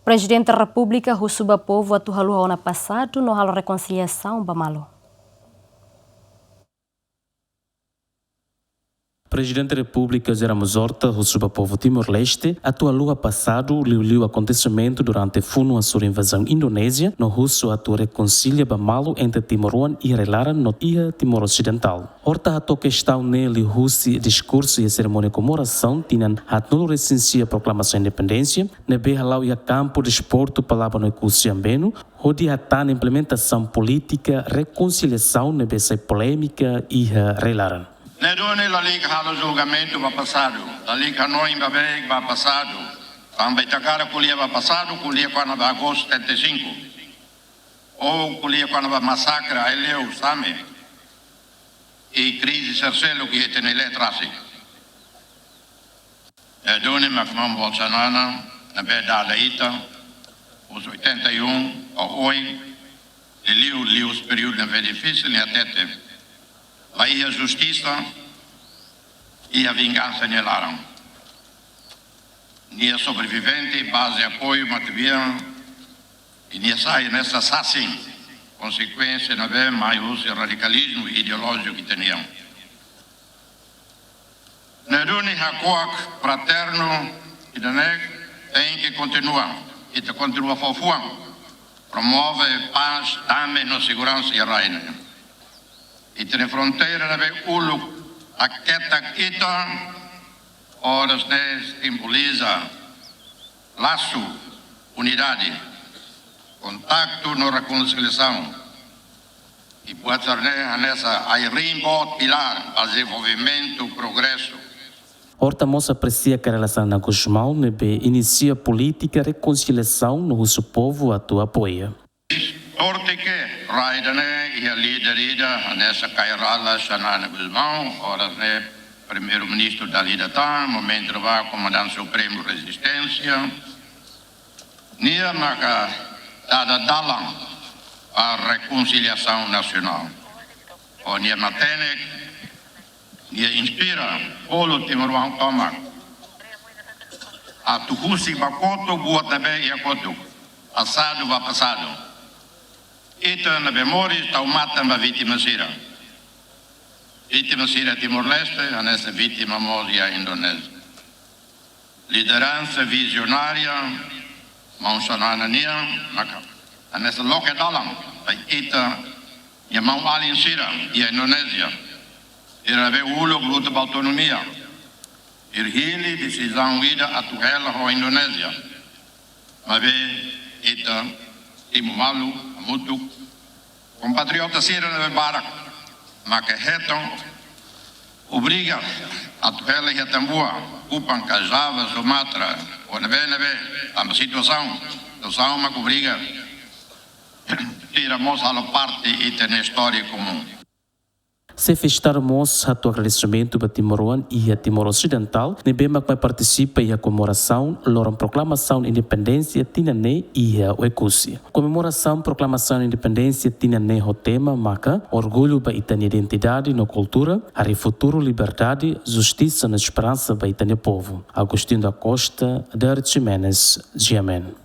Presidente da República recebeu o povo atu halu ano passado no halo reconciliação bamalo. Presidente da República Ramos Horta recebeu o povo Timor-Leste atua lua passado liu acontecimento durante a sua invasão indonésia no russo atua reconcilia bamalo entre Timor-One e Relaran no Timor Ocidental. Horta atua questão nele russi discurso e a cerimônia de comemoração tinham nulo recensia a proclamação de independência nebe halau ia campo de esporte palavra no Cusiambeno onde a implementação política reconciliação nebe sai polêmica e Relaran. Nedone la liga halo julgamento va passado, la liga noi va passado, também takara kulia va passado, kulia quando va agosto 75, ou kulia quando va massacre a Eleu Same e crise Cercelo que tem ele trasi. Nedone macmam Bolsonaro na verdade ita os 81 ou oi liu os períodos na verdade difícil e até aí a justiça e a vingança nelaram. Nia sobrevivente, base de apoio material e nia sai nessa assim, consequência não é mais o radicalismo ideológico que tinham. Neruni hakoak fraterno e danek tem que continuar e te continua fofuang, promove paz, também no segurança e reino. E tem fronteira na vez ulu aqueta kita horas simboliza laço, unidade, contacto no reconciliação e pode ser nessa airimbo pilar ao desenvolvimento, progresso. Horta moça aprecia que a relação na Gusmão nebe inicia política reconciliação no russo povo a tua apoia. Orte que raidane e a líder nessa cairala Xanana Guzmão, ora né primeiro-ministro da Lidatan, momento vai comandante supremo resistência, nia maca dada dalang a reconciliação nacional. O nia matene nia inspira polo Timor-One tomak. A tuhusi bakoto buat nabe ia koto. Assado va passado. Ita na memória está o mata uma vítima sira. Vítima sira Timor-Leste, nessa vítima morria Indonésia. Liderança visionária, mão sonana nia, nessa loca dalam, ita e mão alien sira e a Indonésia. Era ver o luta de autonomia. Irhili decisão ida a tuhela a Indonésia. Mas ita Timumalu, Mutu, compatriota sira na barak, mas que retam obriga a tuhela e a tambua, Kupang, Java, Sumatra, o nebe, a situação mas obriga tiramos a parte e tem história comum. Se festarmos a tua agradecimento para Timor-One e a Timor Ocidental, nebema que participa e a comemoração, loram proclamação de independência tinane e a Oecusi. Comemoração, proclamação de independência tinane o tema maca, orgulho para itania identidade na cultura, a futuro liberdade, justiça na esperança para itania povo. Agostinho da Costa, Derek Jimenez, Giamen.